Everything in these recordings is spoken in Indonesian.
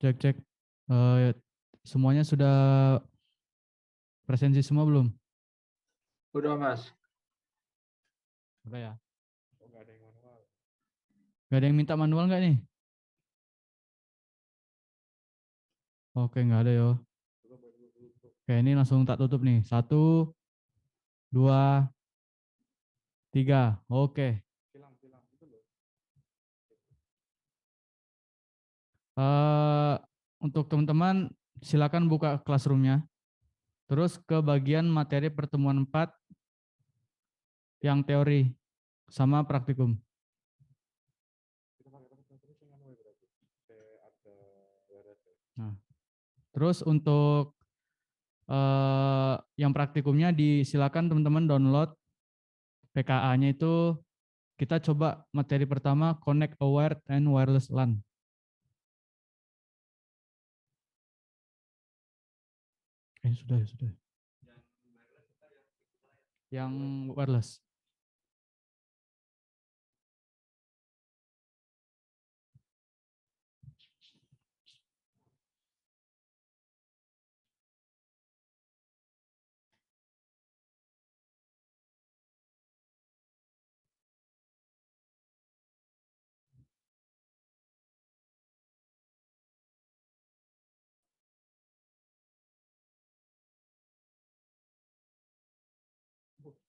Cek cek. Eh, semuanya sudah presensi semua belum? Udah Mas. Udah ya. Nggak ada yang manual. Gak ada yang minta manual nggak nih? Oke, nggak ada yo. Oke, ini langsung tak tutup nih. 1, 2, 3. Oke. Silang itu loh. Untuk teman-teman silakan buka classroom-nya. Terus ke bagian materi pertemuan 4 yang teori sama praktikum. Kita pakai terus yang manual berarti. Ada waras ya. Nah, terus untuk yang praktikumnya disilakan teman-teman download PKA-nya itu kita coba materi pertama Connect a Wired and Wireless LAN. Sudah. Yang wireless.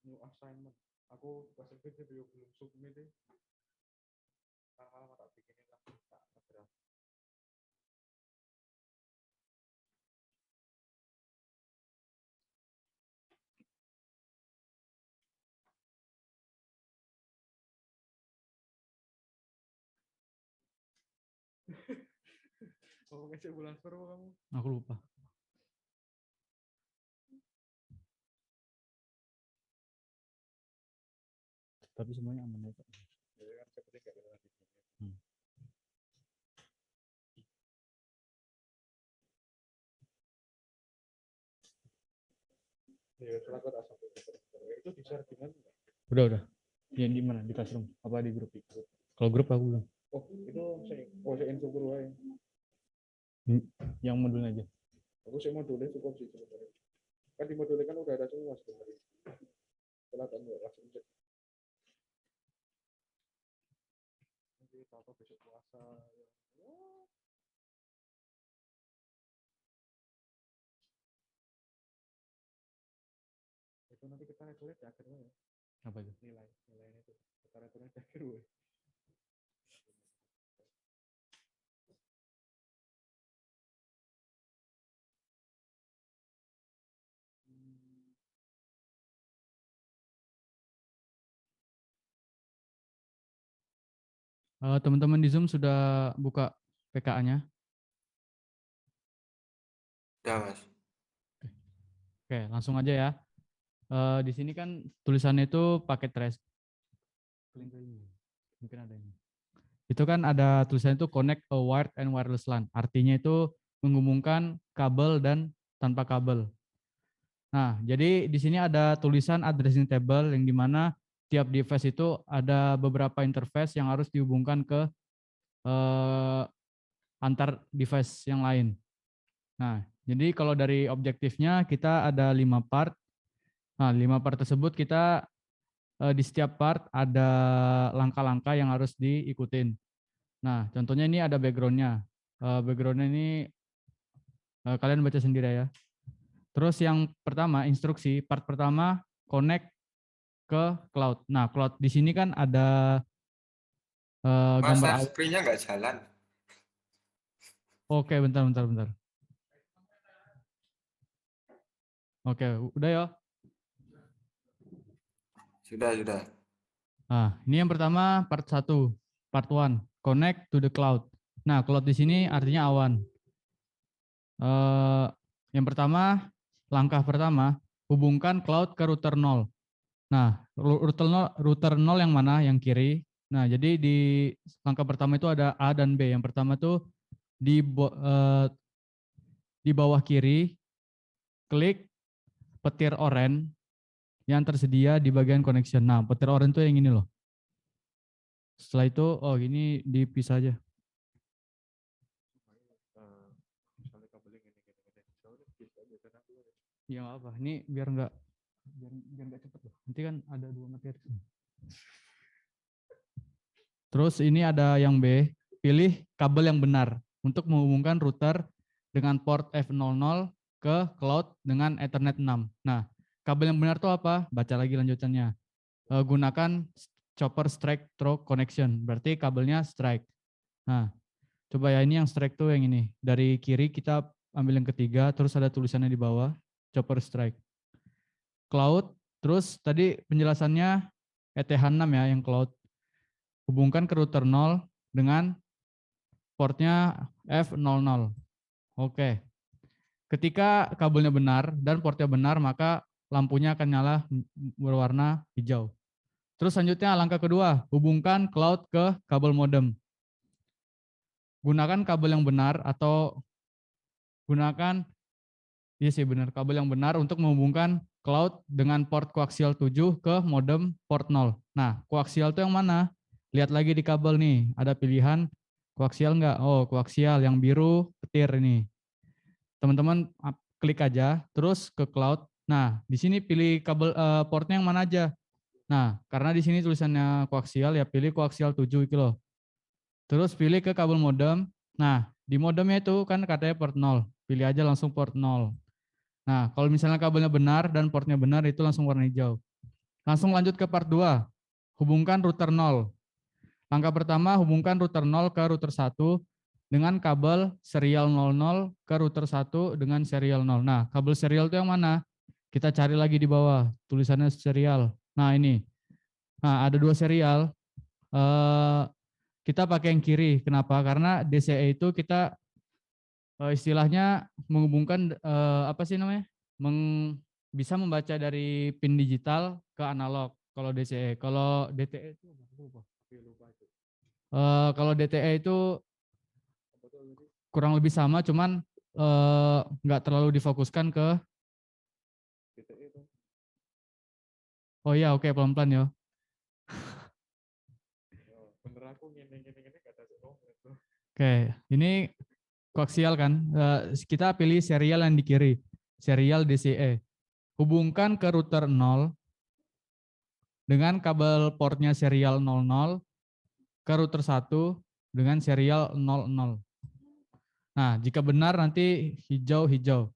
New assignment. Aku tugas video belum submit deh. Hal-hal tak bikinin lah. Tak ada. Oh, ngecek bulan baru kamu. Aku lupa. Tapi semuanya aman ya, Pak. Ya kan seperti enggak ada lagi. Ya, setelah tak sampai itu di share di mana? Udah. Yang di mana? Di classroom? Apa di grup? Kalau grup aku belum. Oh, itu saya info guru aja. Yang modulnya aja. Aku sih modulnya cukup sih sebenarnya. Kan di modulnya kan udah ada semua sebenarnya. Setelah kan langsung cek. Nanti tahu besok puasa. Ya. Itu nanti kita retulis di akhir ya. Apa itu? Nilainya itu. Kita retulis di akhir ya. Teman-teman di Zoom sudah buka PKA-nya? Udah, Mas. Oke, langsung aja ya. Di sini kan tulisannya itu pakai trace. Mungkin ada ini. Itu kan ada tulisannya itu connect a wired and wireless LAN. Artinya itu menghubungkan kabel dan tanpa kabel. Nah, jadi di sini ada tulisan addressing table yang dimana tiap device itu ada beberapa interface yang harus dihubungkan ke antar device yang lain. Nah, jadi kalau dari objektifnya kita ada 5 part. Nah, 5 part tersebut kita di setiap part ada langkah-langkah yang harus diikutin. Nah, contohnya ini ada backgroundnya. Backgroundnya ini kalian baca sendiri ya. Terus yang pertama instruksi, part pertama connect ke cloud. Nah, cloud di sini kan ada Mas, gambar share awan. screen-nya nggak jalan. Oke, bentar. Oke, udah ya. Sudah. Nah, ini yang pertama part 1, part 1, connect to the cloud. Nah, cloud di sini artinya awan. Yang pertama, langkah pertama, hubungkan cloud ke router 0. Nah, router 0 yang mana? Yang kiri. Nah, jadi di langkah pertama itu ada A dan B. Yang pertama tuh di bawah kiri, klik petir oranye yang tersedia di bagian connection. Nah, petir oranye itu yang ini loh. Setelah itu, oh ini dipisah aja. Ya nggak apa. Ini biar nggak cepet loh. Nanti kan ada 2 materi. Terus ini ada yang B, pilih kabel yang benar untuk menghubungkan router dengan port F00 ke cloud dengan Ethernet 6. Nah, kabel yang benar itu apa? Baca lagi lanjutannya. Gunakan chopper strike through connection, berarti kabelnya strike. Nah, coba ya ini yang strike tuh yang ini. Dari kiri kita ambil yang ketiga, terus ada tulisannya di bawah, chopper strike. Cloud, terus tadi penjelasannya ETH6 ya yang cloud. Hubungkan ke router 0 dengan portnya F00. Oke. Ketika kabelnya benar dan portnya benar, maka lampunya akan nyala berwarna hijau. Terus selanjutnya langkah kedua, hubungkan cloud ke kabel modem. Gunakan kabel yang benar atau gunakan, iya sih benar, kabel yang benar untuk menghubungkan cloud dengan port koaksial 7 ke modem port 0. Nah, koaksial itu yang mana? Lihat lagi di kabel nih, ada pilihan koaksial enggak? Oh, koaksial yang biru petir ini. Teman-teman klik aja, terus ke cloud. Nah, di sini pilih kabel portnya yang mana aja. Nah, karena di sini tulisannya koaksial, ya pilih koaksial 7 gitu loh. Terus pilih ke kabel modem. Nah, di modemnya itu kan katanya port 0. Pilih aja langsung port 0. Nah, kalau misalnya kabelnya benar dan portnya benar itu langsung warna hijau. Langsung lanjut ke part 2. Hubungkan router 0. Langkah pertama, hubungkan router 0 ke router 1 dengan kabel serial 00 ke router 1 dengan serial 0. Nah, kabel serial itu yang mana? Kita cari lagi di bawah, tulisannya serial. Nah, ini. Nah, ada 2 serial. Kita pakai yang kiri. Kenapa? Karena DCE itu kita istilahnya menghubungkan apa sih namanya? Bisa membaca dari pin digital ke analog kalau DCE. Kalau DTE itu kalau DTE itu kurang lebih sama, cuman nggak terlalu difokuskan ke. Oh iya, oke, pelan-pelan ya. Bener aku gini gak ada itu. Oke, ini koaksial kan. Kita pilih serial yang di kiri, serial DCE. Hubungkan ke router 0 dengan kabel portnya serial 00 ke router 1 dengan serial 00. Nah, jika benar nanti hijau-hijau.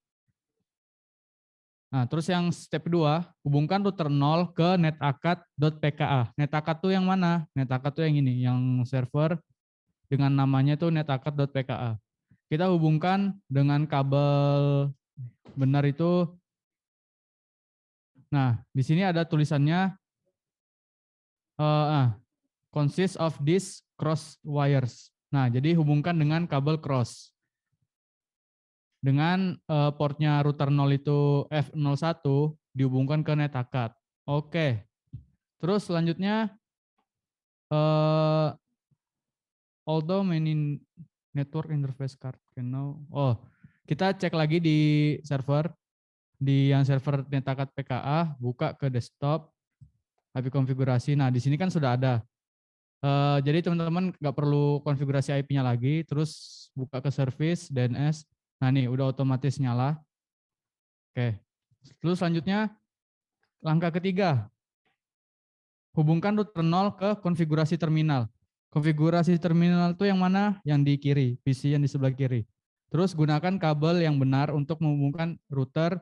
Nah, terus yang step 2, hubungkan router 0 ke netakat.pka. Netakat tuh yang mana? Netakat tuh yang ini, yang server dengan namanya tuh netakat.pka. Kita hubungkan dengan kabel benar itu. Nah, di sini ada tulisannya consist of these cross wires. Nah, jadi hubungkan dengan kabel cross. Dengan portnya router 0 itu F01 dihubungkan ke netakat. Oke. Terus selanjutnya although many network interface card can now. Oh, kita cek lagi di server, di yang server netakat PKA, buka ke desktop, IP konfigurasi. Nah, di sini kan sudah ada. Jadi teman-teman nggak perlu konfigurasi IP-nya lagi, terus buka ke service, DNS. Nah, nih udah otomatis nyala. Oke. Terus selanjutnya langkah ketiga, hubungkan router 0 ke konfigurasi terminal. Konfigurasi terminal itu yang mana? Yang di kiri, PC yang di sebelah kiri. Terus gunakan kabel yang benar untuk menghubungkan router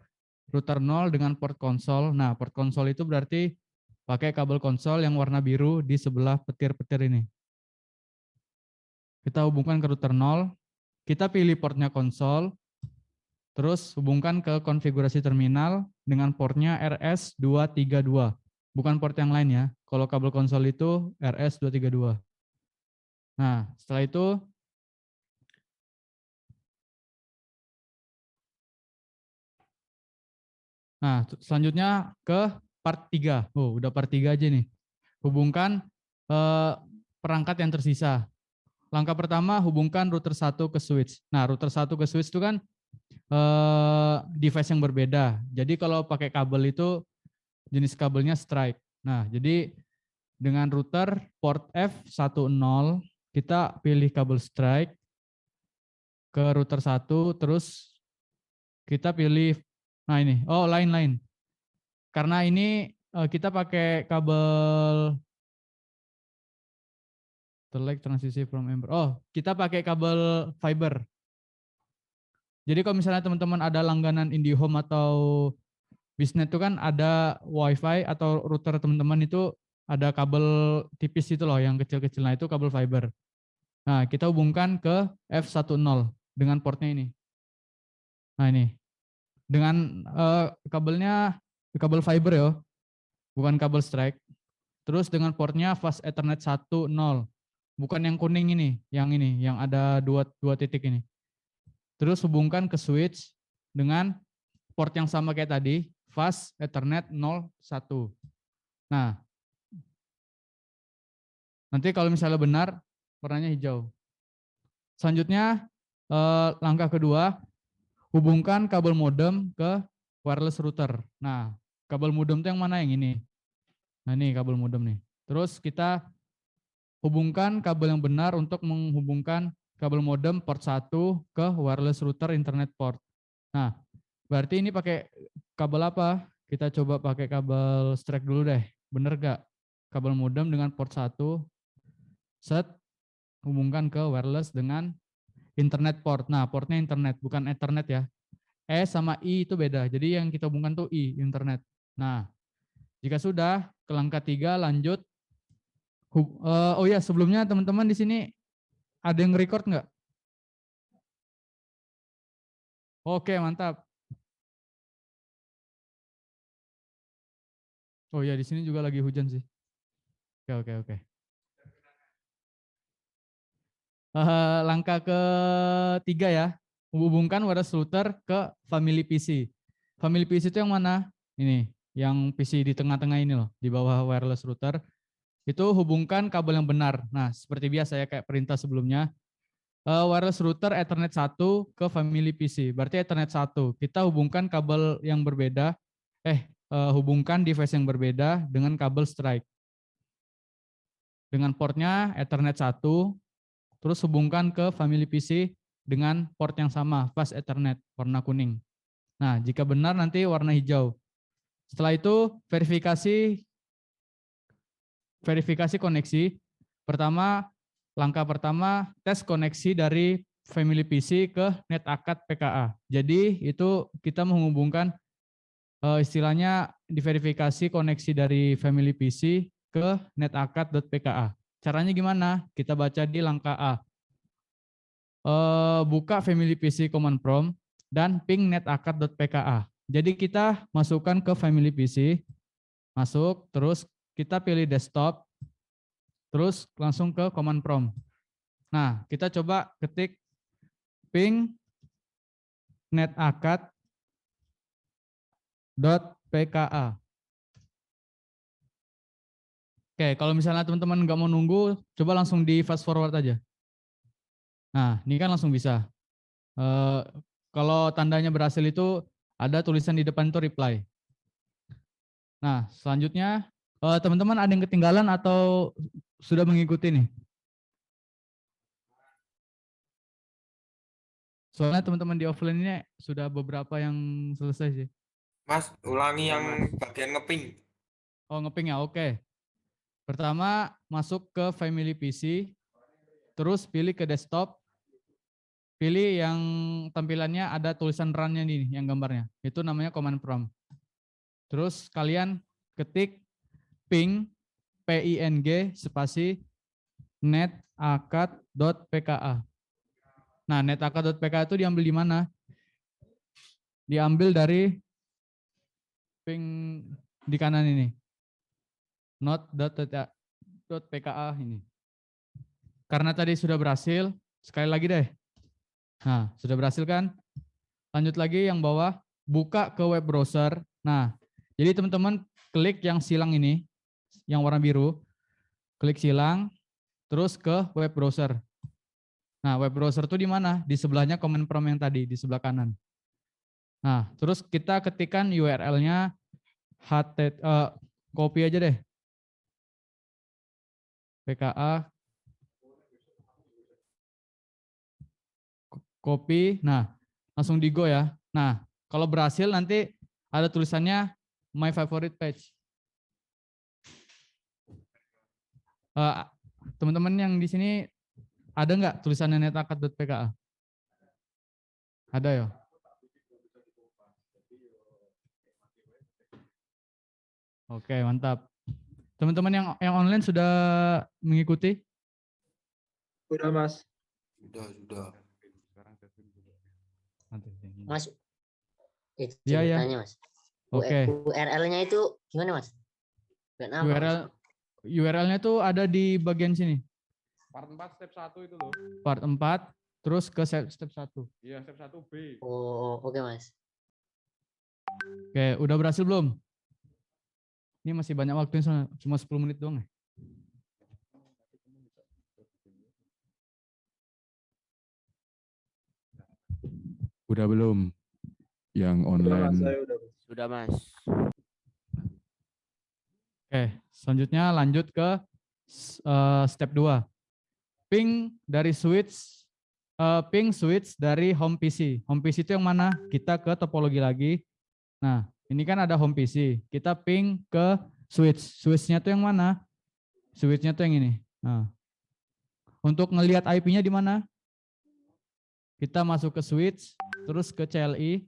0 dengan port konsol. Nah, port konsol itu berarti pakai kabel konsol yang warna biru di sebelah petir-petir ini. Kita hubungkan ke router 0, kita pilih portnya konsol, terus hubungkan ke konfigurasi terminal dengan portnya RS232. Bukan port yang lain ya. Kalau kabel konsol itu RS232. Nah, setelah itu selanjutnya ke part 3. Oh, udah part 3 aja nih. Hubungkan perangkat yang tersisa. Langkah pertama, hubungkan router 1 ke switch. Nah, router 1 ke switch itu kan device yang berbeda. Jadi kalau pakai kabel itu jenis kabelnya strike. Nah, jadi dengan router port F10 kita pilih kabel strike ke router 1, terus kita pilih Nah ini, oh lain. Karena ini kita pakai kabel Select transisi from Ember. Oh, kita pakai kabel fiber. Jadi kalau misalnya teman-teman ada langganan IndiHome atau Bisnet itu kan ada WiFi atau router teman-teman itu ada kabel tipis itu loh yang kecil-kecil. Nah itu kabel fiber. Nah kita hubungkan ke F10 dengan portnya ini. Nah ini dengan kabelnya kabel fiber ya, bukan kabel strike. Terus dengan portnya fast Ethernet 1.0. Bukan yang kuning ini, yang ada dua titik ini. Terus hubungkan ke switch dengan port yang sama kayak tadi, fast Ethernet 0.1. Nah, nanti kalau misalnya benar, warnanya hijau. Selanjutnya, langkah kedua, hubungkan kabel modem ke wireless router. Nah, kabel modem itu yang mana yang ini? Nah, ini kabel modem nih. Terus kita hubungkan kabel yang benar untuk menghubungkan kabel modem port 1 ke wireless router internet port. Nah, berarti ini pakai kabel apa? Kita coba pakai kabel strike dulu deh. Bener gak? Kabel modem dengan port 1, set, hubungkan ke wireless dengan internet port. Nah, portnya internet, bukan Ethernet ya. E sama I itu beda. Jadi yang kita hubungkan tuh I, internet. Nah, jika sudah, ke langkah 3 lanjut. Oh ya, sebelumnya teman-teman di sini ada yang record nggak? Oke, mantap. Oh ya, di sini juga lagi hujan sih. Oke. Langkah ketiga ya, menghubungkan wireless router ke family PC. Family PC itu yang mana? Ini, yang PC di tengah-tengah ini loh, di bawah wireless router. Itu hubungkan kabel yang benar. Nah, seperti biasa ya kayak perintah sebelumnya. Wireless router Ethernet 1 ke family PC. Berarti Ethernet 1. Kita hubungkan kabel yang berbeda. Hubungkan device yang berbeda dengan kabel strike. Dengan portnya Ethernet 1. Terus hubungkan ke family PC dengan port yang sama, fast Ethernet, warna kuning. Nah, jika benar nanti warna hijau. Setelah itu verifikasi koneksi. Langkah pertama tes koneksi dari family PC ke NetAcad PKA. Jadi itu kita menghubungkan istilahnya diverifikasi koneksi dari family PC ke netacad.pka. Caranya gimana? Kita baca di langkah A. Buka family PC command prompt dan ping netacad.pka. Jadi kita masukkan ke family PC, masuk, terus kita pilih desktop, terus langsung ke command prompt. Nah, kita coba ketik ping netacad.pka. Oke, kalau misalnya teman-teman nggak mau nunggu, coba langsung di fast forward aja. Nah, ini kan langsung bisa. Kalau tandanya berhasil itu ada tulisan di depan itu reply. Nah, selanjutnya teman-teman ada yang ketinggalan atau sudah mengikuti nih? Soalnya teman-teman di offline ini sudah beberapa yang selesai sih. Mas, ulangi yang bagian ngeping. Oh, ngeping ya, oke. Pertama, masuk ke family PC, terus pilih ke desktop, pilih yang tampilannya ada tulisan run-nya nih, yang gambarnya. Itu namanya command prompt. Terus kalian ketik ping, ping, spasi, netacad.pka. Nah, netacad.pka itu diambil di mana? Diambil dari ping di kanan ini. Not.pka ini. Karena tadi sudah berhasil, sekali lagi deh. Nah, sudah berhasil kan? Lanjut lagi yang bawah, buka ke web browser. Nah, jadi teman-teman klik yang silang ini, yang warna biru. Klik silang, terus ke web browser. Nah, web browser itu di mana? Di sebelahnya command prompt yang tadi, di sebelah kanan. Nah, terus kita ketikkan URL-nya, copy aja deh. PKA, copy, nah langsung di go ya. Nah, Kalau berhasil nanti ada tulisannya my favorite page. Teman-teman yang di sini ada nggak tulisannya netakad.pka? Ada ya? Oke, mantap. Teman-teman yang online sudah mengikuti? Udah Mas. Sudah. Mas, itu Iya, iya. tanya Mas. Oke. URL-nya itu gimana Mas? Buat apa, Mas? URL-nya tuh ada di bagian sini. Part 4 step 1 itu loh. Part 4, terus ke step 1. Iya, step 1B. Oh, oke Mas. Oke, udah berhasil belum? Ini masih banyak waktu, cuma 10 menit doang ya. Udah belum? Yang online. Sudah, Mas. Oke, selanjutnya lanjut ke step 2. Ping dari switch, ping switch dari home PC. Home PC itu yang mana? Kita ke topologi lagi. Nah, ini kan ada home PC. Kita ping ke switch. Switch-nya tuh yang mana? Switch-nya tuh yang ini. Nah, untuk ngelihat IP-nya di mana? Kita masuk ke switch, terus ke CLI,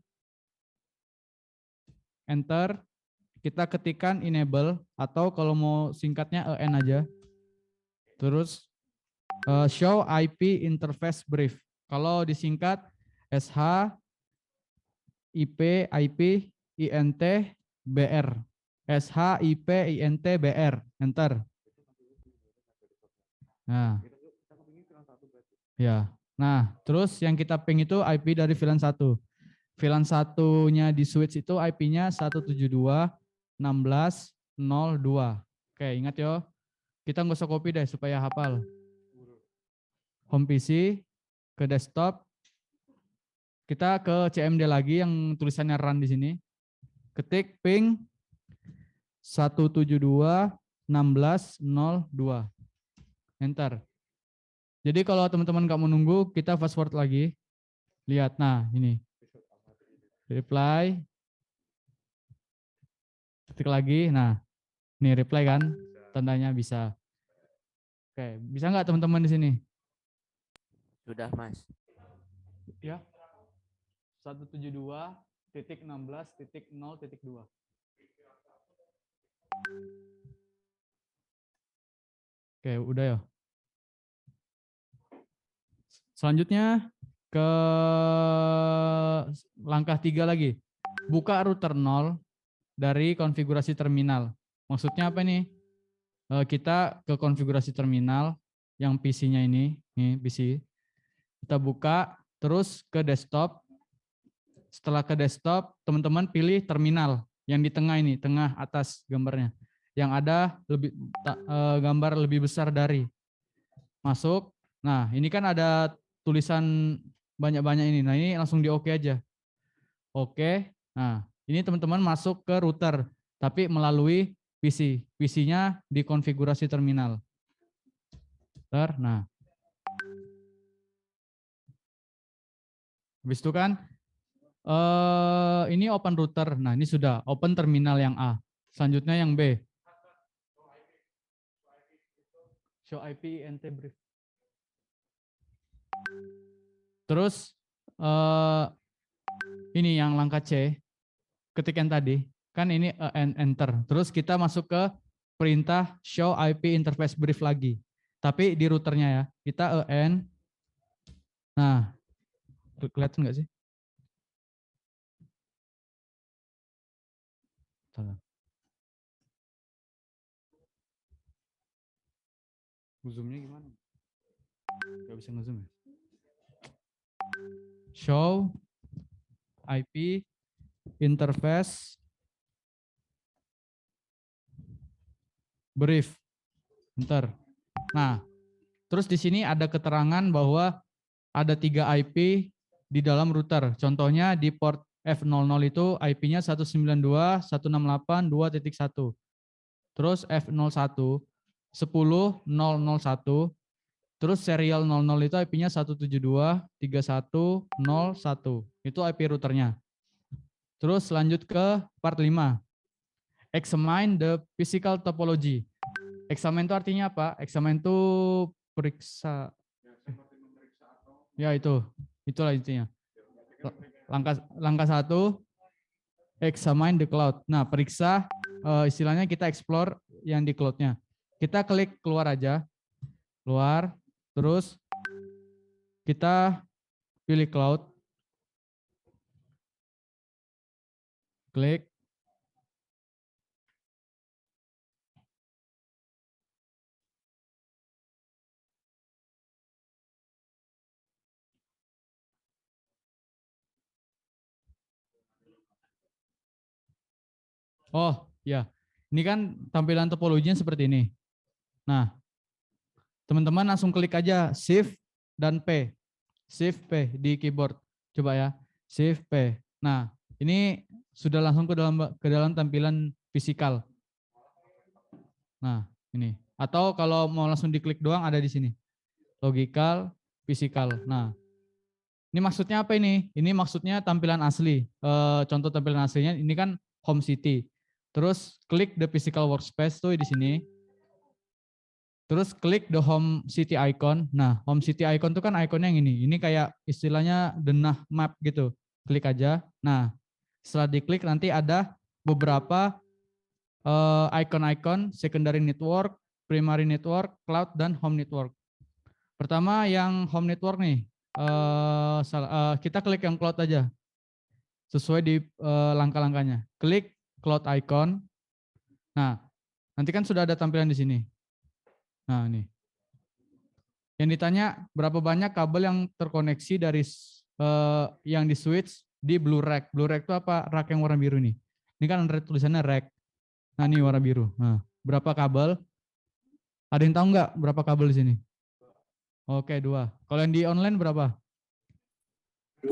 enter, kita ketikkan enable, atau kalau mau singkatnya EN aja. Terus show IP interface brief. Kalau disingkat SH, IP, INT, BR. SH, IP, INT, BR. Enter. Nah. Ya. Nah, terus yang kita ping itu IP dari VLAN 1. VLAN 1-nya di switch itu IP-nya 172.16.02. Oke, ingat yo. Kita nggak usah copy deh supaya hafal. Home PC, ke desktop. Kita ke CMD lagi yang tulisannya run di sini. Ketik ping 172.16.02. Enter. Jadi kalau teman-teman nggak mau nunggu, kita fast forward lagi. Lihat, nah ini. Reply. Ketik lagi, nah ini reply kan, tandanya bisa. Oke, bisa nggak teman-teman di sini? Sudah, Mas. Ya. 172.16.0.2. Oke, udah ya. Selanjutnya ke langkah 3 lagi. Buka router 0 dari konfigurasi terminal. Maksudnya apa nih? Kita ke konfigurasi terminal yang PC-nya ini PC. Kita buka, terus ke desktop. Setelah ke desktop, teman-teman pilih terminal yang di tengah ini, tengah atas gambarnya. Yang ada gambar lebih besar dari. Masuk. Nah, ini kan ada tulisan banyak-banyak ini. Nah, ini langsung di oke aja. Oke. Nah, ini teman-teman masuk ke router, tapi melalui PC. PC-nya di konfigurasi terminal. Nah. Habis itu kan, ini open router. Nah, ini sudah open terminal yang A. Selanjutnya yang B. Show IP INT brief. Terus ini yang langkah C, ketik yang tadi, kan ini enter. Terus kita masuk ke perintah show IP interface brief lagi. Tapi di routernya ya, kita EN. Nah, kelihatan nggak sih? Salah. Zoom-nya gimana? Gak bisa nge-zoom ya? Show IP interface brief. Enter. Nah, terus di sini ada keterangan bahwa ada 3 IP di dalam router. Contohnya di port F00 itu IP-nya 192.168.2.1. Terus F01 10.001. Terus serial 00 itu IP-nya 172.31.01. Itu IP routernya. Terus lanjut ke part 5. Examine the physical topology. Examine itu artinya apa? Examine itu periksa. Ya itu. Itulah intinya. Langkah 1, examine the cloud. Nah, periksa istilahnya kita explore yang di cloud-nya. Kita klik keluar aja. Keluar, terus kita pilih cloud. Klik. Oh, ya. Ini kan tampilan topologinya seperti ini. Nah, teman-teman langsung klik aja Shift dan P. Shift P di keyboard. Coba ya. Shift P. Nah, ini sudah langsung ke dalam tampilan fisikal. Nah, ini. Atau kalau mau langsung diklik doang ada di sini. Logical, fisikal. Nah, ini maksudnya apa ini? Ini maksudnya tampilan asli. Contoh tampilan aslinya ini kan Home City. Terus klik the physical workspace tuh di sini. Terus klik the Home City icon. Nah, Home City icon tuh kan ikonnya yang ini. Ini kayak istilahnya denah map gitu. Klik aja. Nah, setelah diklik nanti ada beberapa icon-icon secondary network, primary network, cloud, dan home network. Pertama yang home network nih. Kita klik yang cloud aja. Sesuai di langkah-langkahnya. Klik cloud icon. Nah, nanti kan sudah ada tampilan di sini. Nah, ini. Yang ditanya berapa banyak kabel yang terkoneksi dari yang di switch di blue rack. Blue rack itu apa? Rack yang warna biru nih. Ini kan ada tulisannya rack. Nah, ini warna biru. Nah, berapa kabel? Ada yang tahu nggak berapa kabel di sini? Oke, 2. Kalau yang di online berapa? 2.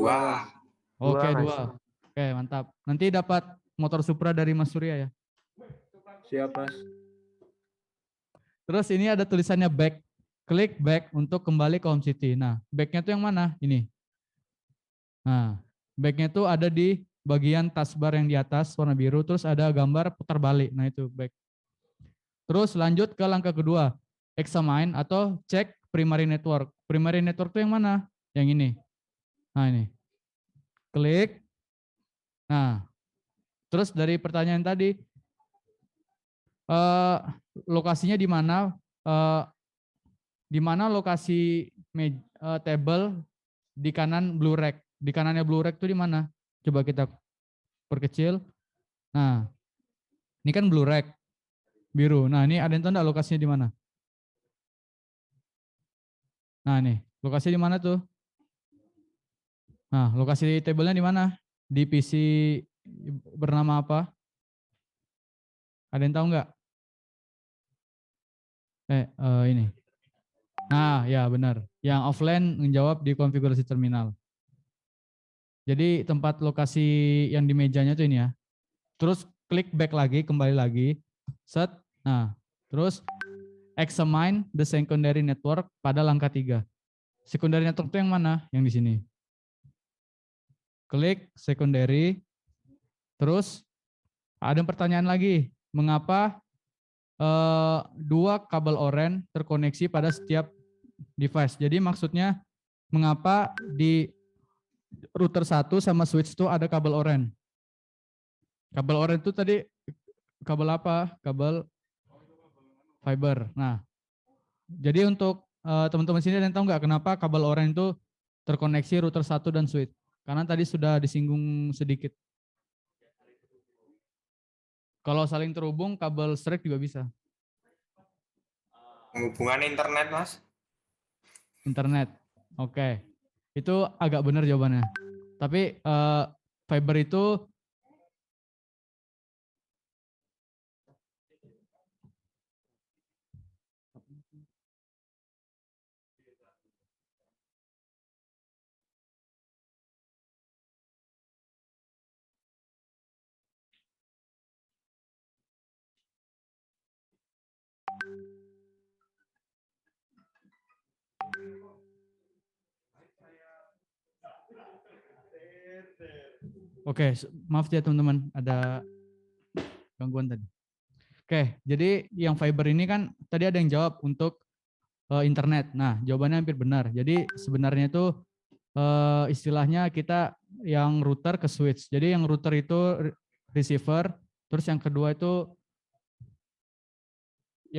Oke, Mas. 2. Oke, mantap. Nanti dapat motor Supra dari Mas Surya ya. Siap, Mas. Terus ini ada tulisannya back. Klik back untuk kembali ke Home City. Nah, backnya tuh yang mana? Ini. Nah, backnya tuh ada di bagian taskbar yang di atas warna biru. Terus ada gambar putar balik. Nah, itu back. Terus lanjut ke langkah kedua. Examine atau cek primary network. Primary network tuh yang mana? Yang ini. Nah, ini. Klik. Nah, terus dari pertanyaan tadi, lokasinya di mana? Di mana lokasi table di kanan blue rack? Di kanannya blue rack itu di mana? Coba kita perkecil. Nah, ini kan blue rack biru. Nah, ini ada yang tahu enggak lokasinya di mana? Nah, nih, lokasi di mana tuh? Nah, lokasi tablenya di mana? Di PC bernama apa? Ada yang tahu nggak? Ini. Nah, ya benar. Yang offline menjawab di konfigurasi terminal. Jadi tempat lokasi yang di mejanya tuh ini ya. Terus klik back lagi, kembali lagi. Set. Nah, terus examine the secondary network pada langkah 3. Secondary network itu yang mana? Yang di sini. Klik secondary. Terus ada pertanyaan lagi. Mengapa 2 kabel orange terkoneksi pada setiap device? Jadi maksudnya mengapa di router 1 sama switch itu ada kabel orange? Kabel orange itu tadi kabel apa? Kabel fiber. Nah, jadi untuk teman-teman sini ada yang tahu nggak kenapa kabel orange itu terkoneksi router 1 dan switch? Karena tadi sudah disinggung sedikit. Kalau saling terhubung, kabel strike juga bisa. Hubungan internet, Mas. Internet. Oke. Itu agak benar jawabannya. Tapi fiber itu Oke, maaf ya teman-teman, ada gangguan tadi. Oke, jadi yang fiber ini kan tadi ada yang jawab untuk internet. Nah, jawabannya hampir benar. Jadi sebenarnya itu istilahnya kita yang router ke switch. Jadi yang router itu receiver, terus yang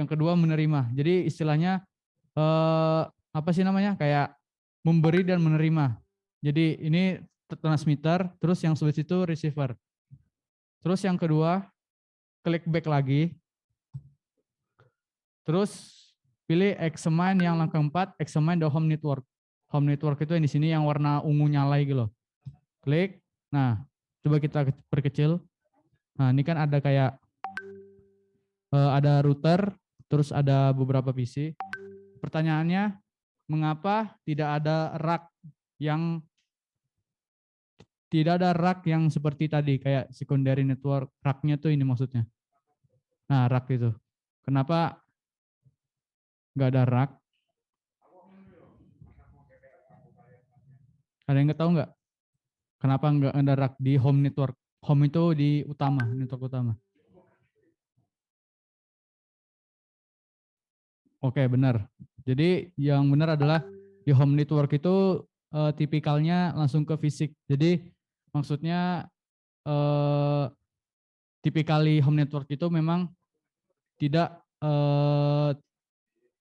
kedua menerima. Jadi istilahnya apa sih namanya? Kayak memberi dan menerima. Jadi ini transmitter, terus yang switch itu receiver. Terus yang kedua, klik back lagi. Terus pilih examine yang langkah 4, examine the home network. Home network itu yang di sini yang warna ungu nyala gitu loh. Klik. Nah, coba kita perkecil. Nah, ini kan ada kayak ada router, terus ada beberapa PC. Pertanyaannya, mengapa tidak ada rak yang seperti tadi kayak secondary network, raknya tuh ini maksudnya. Nah, rak itu. Kenapa nggak ada rak? Ada yang tahu nggak? Kenapa nggak ada rak di home network? Home itu di utama, network utama. Oke, benar. Jadi yang benar adalah di home network itu tipikalnya langsung ke fisik. Jadi maksudnya tipikali home network itu memang tidak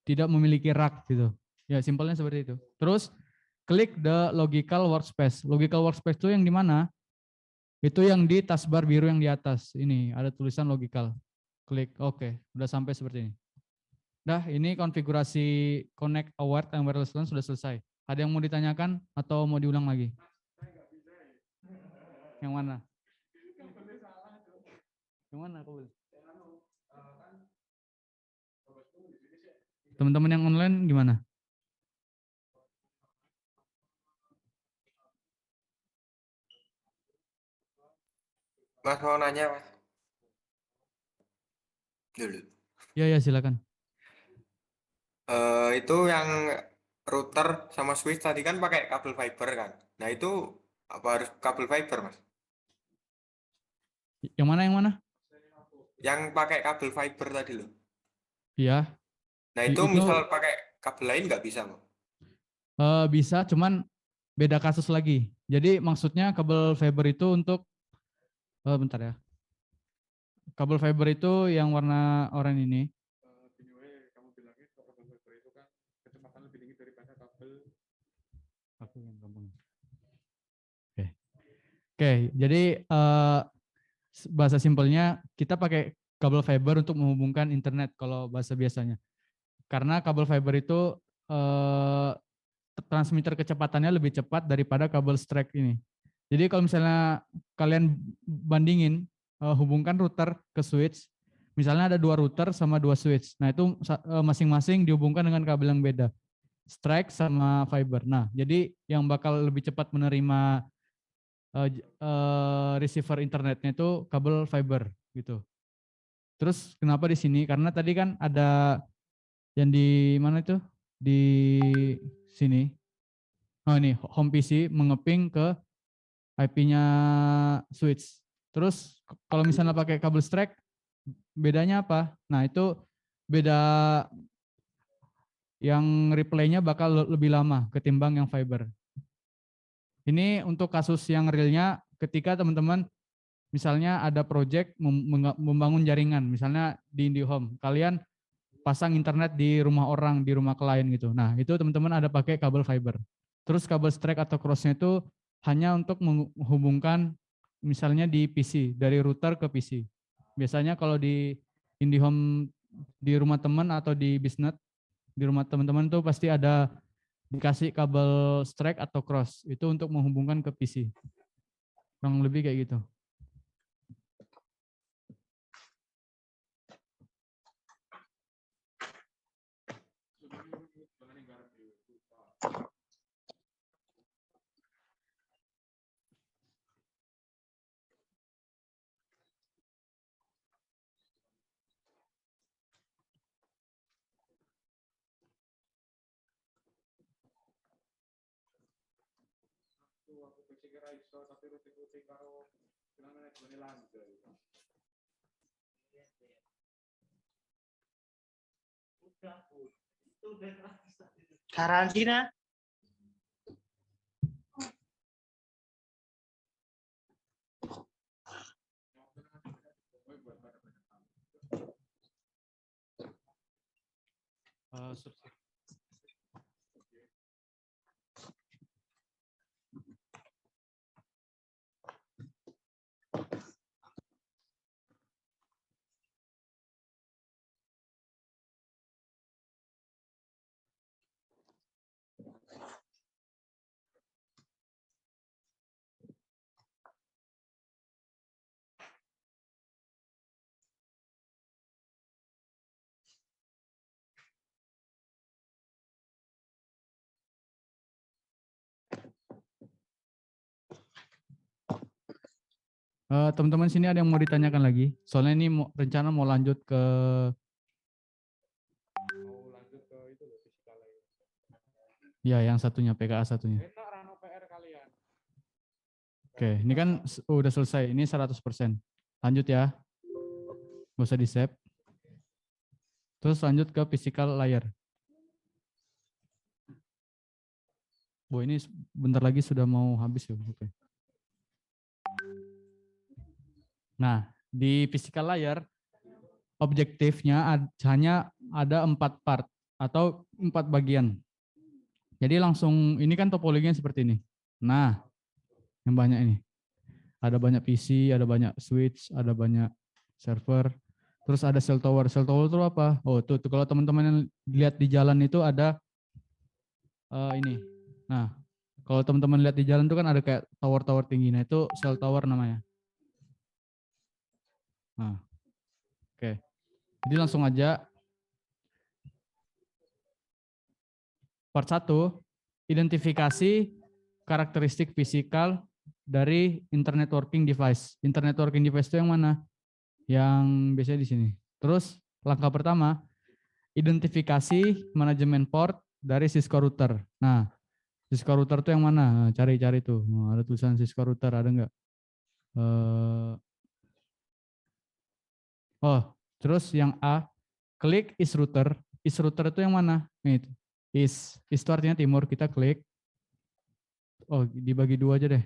tidak memiliki rak gitu. Ya, simpelnya seperti itu. Terus klik the logical workspace. Logical workspace itu yang di mana? Itu yang di taskbar biru yang di atas. Ini ada tulisan logical. Klik, oke, udah sampai seperti ini. Dah, ini konfigurasi Connect Aware and Wireless LAN sudah selesai. Ada yang mau ditanyakan atau mau diulang lagi? Yang mana? Yang mana? Teman-teman yang online gimana? Mas mau nanya, Mas. Dulu. Ya, silakan. Itu yang router sama switch tadi kan pakai kabel fiber kan. Nah, itu apa harus kabel fiber, Mas? Yang mana? Yang pakai kabel fiber tadi loh. Iya, Nah, itu itu misal pakai kabel lain nggak bisa, Mas? bisa, cuman beda kasus lagi. Jadi maksudnya kabel fiber itu untuk, bentar ya. Kabel fiber itu yang warna oranye ini. Anyway, kamu bilangin kalau kabel fiber itu kan kecepatan lebih tinggi daripada kabel. Aku yang gampang. Oke, jadi bahasa simpelnya kita pakai kabel fiber untuk menghubungkan internet kalau bahasa biasanya. Karena kabel fiber itu transmitter kecepatannya lebih cepat daripada kabel strap ini. Jadi kalau misalnya kalian bandingin hubungkan router ke switch, misalnya ada 2 router sama 2 switch. Nah, itu masing-masing dihubungkan dengan kabel yang beda. Strike sama fiber. Nah, jadi yang bakal lebih cepat menerima receiver internetnya itu kabel fiber gitu. Terus kenapa di sini? Karena tadi kan ada yang di mana itu? Di sini. Oh ini home PC mengeping ke IP-nya switch. Terus kalau misalnya pakai kabel strap, bedanya apa? Nah itu beda, yang replaynya bakal lebih lama ketimbang yang fiber. Ini untuk kasus yang realnya ketika teman-teman misalnya ada project membangun jaringan, misalnya di IndiHome, kalian pasang internet di rumah orang, di rumah klien gitu. Nah itu teman-teman ada pakai kabel fiber. Terus kabel strap atau crossnya itu hanya untuk menghubungkan misalnya di PC, dari router ke PC. Biasanya kalau di IndiHome di rumah teman atau di bisnet, di rumah teman-teman tuh pasti ada dikasih kabel strap atau cross, itu untuk menghubungkan ke PC. Kurang lebih kayak gitu. aku basic ra iso tapi rutin-rutin karo dengan manajemen lanjut. Karantina. Teman-teman sini ada yang mau ditanyakan lagi? Soalnya ini rencana mau lanjut ke Mau lanjut ke itu loh fisikal lain. ya yang satunya PKA satunya. Enak rano PR kalian. Oke, ini kan udah selesai. Ini 100%. Lanjut ya. Gak usah di-save. Terus lanjut ke physical layer. Bu, ini bentar lagi sudah mau habis ya. Oke. Nah, di physical layer objektifnya hanya ada 4 part atau 4 bagian. Jadi langsung ini kan topologinya seperti ini. Nah, yang banyak ini. Ada banyak PC, ada banyak switch, ada banyak server. Terus ada cell tower. Cell tower itu apa? Oh, tuh kalau teman-teman yang lihat di jalan itu ada ini. Nah, kalau teman-teman lihat di jalan itu kan ada kayak tower-tower tinggi. Nah, itu cell tower namanya. Nah, oke. Jadi langsung aja. Part 1, identifikasi karakteristik fisikal dari internet working device. Internet working device itu yang mana? Yang biasanya di sini. Terus langkah pertama, identifikasi manajemen port dari Cisco router. Nah, Cisco router itu yang mana? Cari-cari tuh. Ada tulisan Cisco router, ada nggak? Oh, terus yang A, klik is router. Is router itu yang mana? Nih, is itu artinya timur. Kita klik. Oh, dibagi 2 aja deh.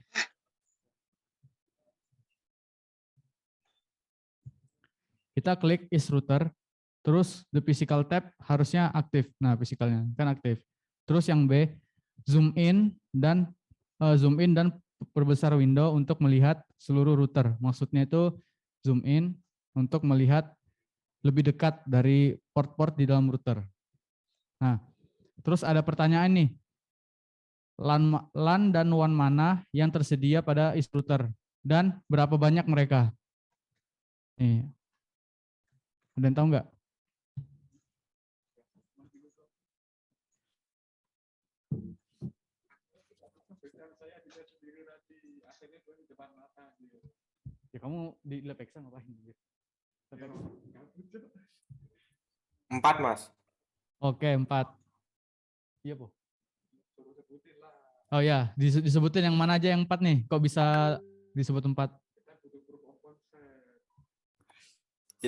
Kita klik is router, terus the physical tab harusnya aktif. Nah, physicalnya kan aktif. Terus yang B, zoom in dan perbesar window untuk melihat seluruh router. Maksudnya itu zoom in untuk melihat lebih dekat dari port-port di dalam router. Nah, terus ada pertanyaan nih. LAN dan WAN mana yang tersedia pada is router dan berapa banyak mereka? Nih, ada yang tahu nggak? Ya kamu di lab Exa ngapain? 4, Mas. Oke, 4. Iya, Bu. Oh ya, disebutin yang mana aja yang 4 nih? Kok bisa disebut 4?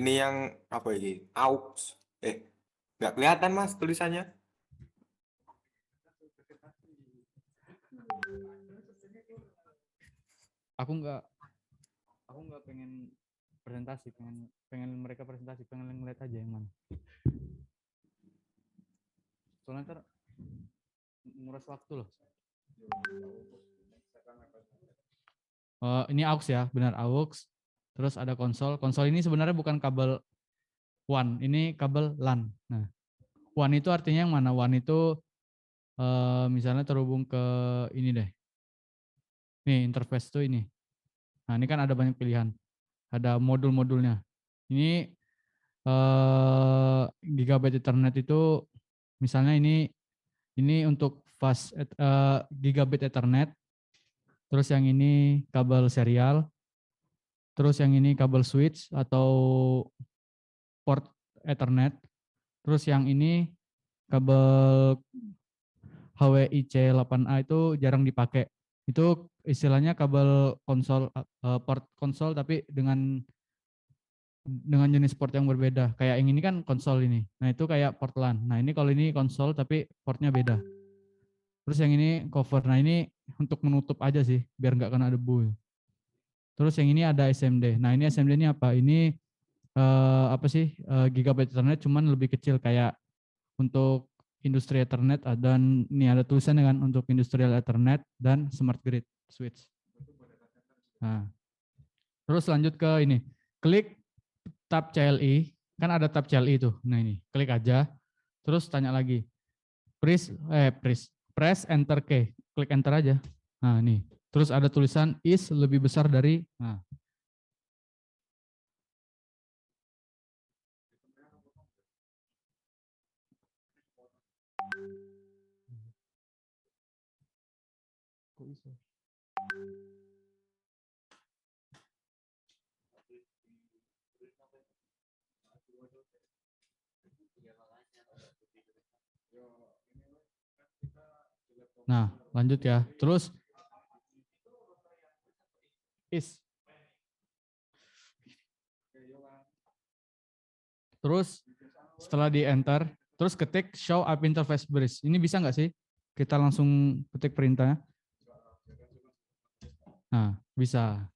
Ini yang apa ini? AUX. Nggak kelihatan, Mas, tulisannya. Aku nggak pengen presentasi, pengen mereka presentasi, pengen ngeliat aja yang mana. Soalnya ntar nguras waktu loh. Ini AUX ya, benar AUX. Terus ada konsol. Konsol ini sebenarnya bukan kabel WAN, ini kabel LAN. Nah, WAN itu artinya yang mana? WAN itu misalnya terhubung ke ini deh. Nih, interface tuh ini. Nah, ini kan ada banyak pilihan. Ada modul-modulnya. Ini Gigabit Ethernet itu misalnya ini untuk fast Gigabit Ethernet. Terus yang ini kabel serial. Terus yang ini kabel switch atau port Ethernet. Terus yang ini kabel HWIC 8A itu jarang dipakai. Itu istilahnya kabel konsol, port konsol tapi dengan jenis port yang berbeda. Kayak yang ini kan konsol ini. Nah, itu kayak port LAN. Nah, ini kalau ini konsol tapi portnya beda. Terus yang ini cover. Nah, ini untuk menutup aja sih biar nggak kena debu. Terus yang ini ada SMD. Nah, ini SMD ini apa? Ini apa sih? Gigabit Ethernet cuman lebih kecil kayak untuk industri Ethernet, dan ini ada tulisan dengan untuk industrial Ethernet dan smart grid switch. Nah, terus lanjut ke ini. Klik tab CLI, kan ada tab CLI itu. Nah, ini klik aja. Terus tanya lagi. Press enter key. Klik enter aja. Nah, ini. Terus ada tulisan is lebih besar dari, nah. Kok bisa? Nah, lanjut ya. Terus is. Terus setelah di enter, terus ketik show up interface bridge. Ini bisa nggak sih? Kita langsung ketik perintahnya. Nah, bisa.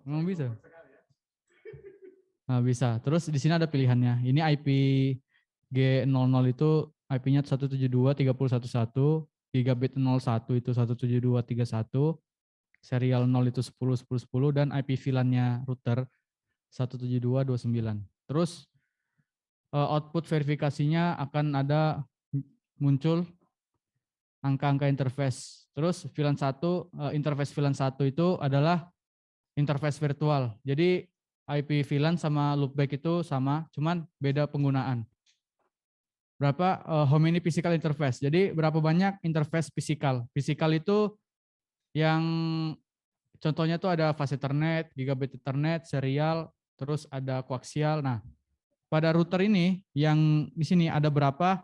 Memang bisa. Nah, bisa. Terus di sini ada pilihannya. Ini IP G00 itu IP-nya 172.30.11, gigabit 01 itu 172.31, serial 0 itu 10.10.10, dan IP VLAN-nya router 172.29. Terus output verifikasinya akan ada muncul angka-angka interface. Terus VLAN 1, interface VLAN 1 itu adalah interface virtual. Jadi IP VLAN sama loopback itu sama, cuman beda penggunaan. Berapa how many physical interface? Jadi berapa banyak interface physical? Physical itu yang contohnya tuh ada fast Ethernet, gigabit Ethernet, serial, terus ada koaksial. Nah, pada router ini yang di sini ada berapa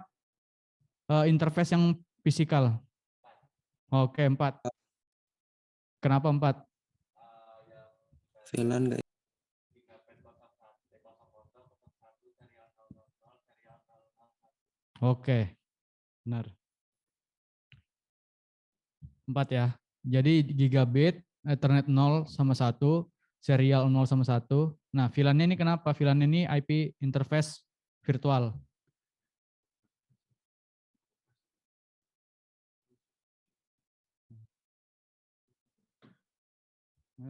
interface yang physical? Oke, 4. Kenapa 4? VLAN nggak? Oke, benar. 4 ya. Jadi gigabit, Ethernet 0 sama 1, serial 0 sama 1. Nah, VLAN-nya ini kenapa? VLAN ini IP interface virtual.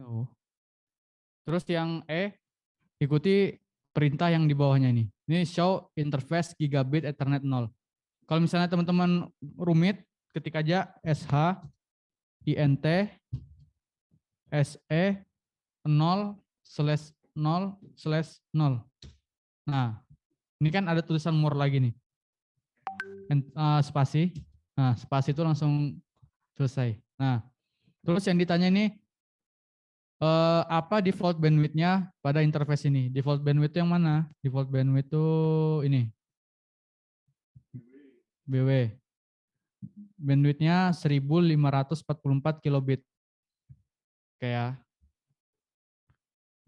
Oh. Terus yang ikuti perintah yang di bawahnya ini. Ini show interface gigabit Ethernet 0. Kalau misalnya teman-teman rumit, ketik aja SH INT SE 0/0/0. Nah, ini kan ada tulisan more lagi nih. Spasi. Nah, spasi itu langsung selesai. Nah, terus yang ditanya ini apa default bandwidth-nya pada interface ini? Default bandwidth yang mana? Default bandwidth itu ini. BW. Bandwidth-nya 1544 kilobit. Kayak.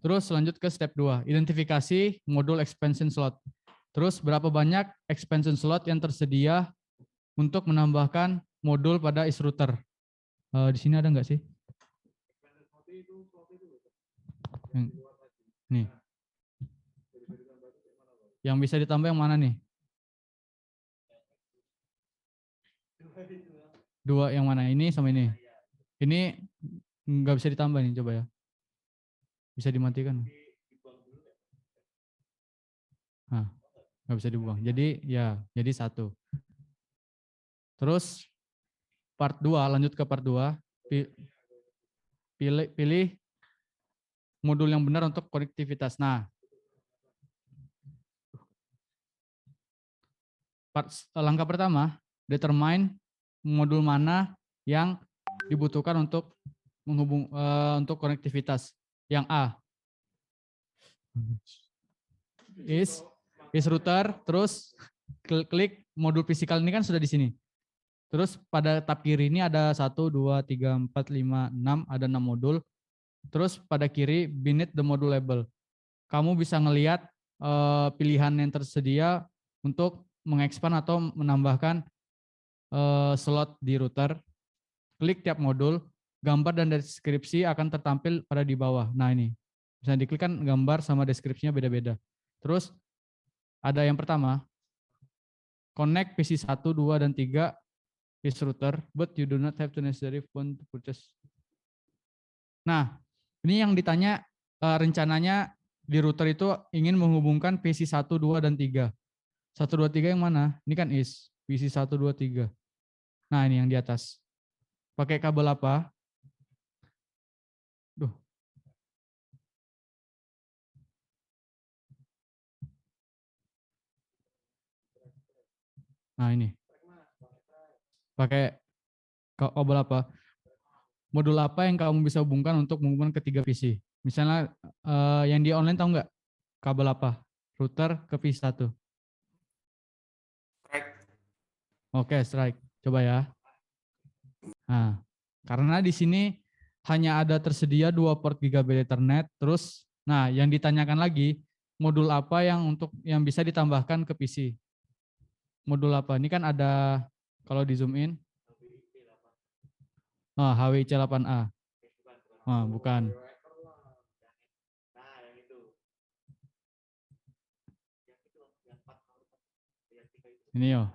Terus lanjut ke step 2, identifikasi modul expansion slot. Terus berapa banyak expansion slot yang tersedia untuk menambahkan modul pada is router? Di sini ada nggak sih? Nih. Yang bisa ditambah yang mana nih? 2 yang mana? Ini sama ini. Ini nggak bisa ditambah nih, coba ya. Bisa dimatikan. Nah, nggak bisa dibuang. Jadi ya, jadi 1. Terus part 2, lanjut ke part 2. Pilih modul yang benar untuk konektivitas. Nah, langkah pertama, determine modul mana yang dibutuhkan untuk untuk konektivitas. Yang A is router, terus klik modul fisikal ini kan sudah di sini. Terus pada tab kiri ini ada 1, 2, 3, 4, 5, 6, ada 6 modul. Terus pada kiri beneath the module label. Kamu bisa ngelihat pilihan yang tersedia untuk mengekspand atau menambahkan slot di router. Klik tiap modul, gambar dan deskripsi akan tertampil pada di bawah. Nah ini, bisa diklik kan gambar sama deskripsinya beda-beda. Terus ada yang pertama, connect PC 1, 2, dan 3 is router, but you do not have to necessary phone to purchase. Nah, ini yang ditanya rencananya di router itu ingin menghubungkan PC 1, 2, dan 3. 1, 2, 3 yang mana? Ini kan is, PC 1, 2, 3. Nah ini yang di atas. Pakai kabel apa? Duh. Nah ini. Pakai kabel apa? Modul apa yang kamu bisa hubungkan untuk menghubungkan ketiga PC? Misalnya yang di online tahu nggak? Kabel apa? Router ke PC 1. Strike. Oke, strike. Coba ya. Nah, karena di sini hanya ada tersedia 2 port gigabit Ethernet, terus nah yang ditanyakan lagi modul apa yang bisa ditambahkan ke PC. Modul apa? Ini kan ada kalau di zoom in. HWIC 8A. Bukan. Ini yo.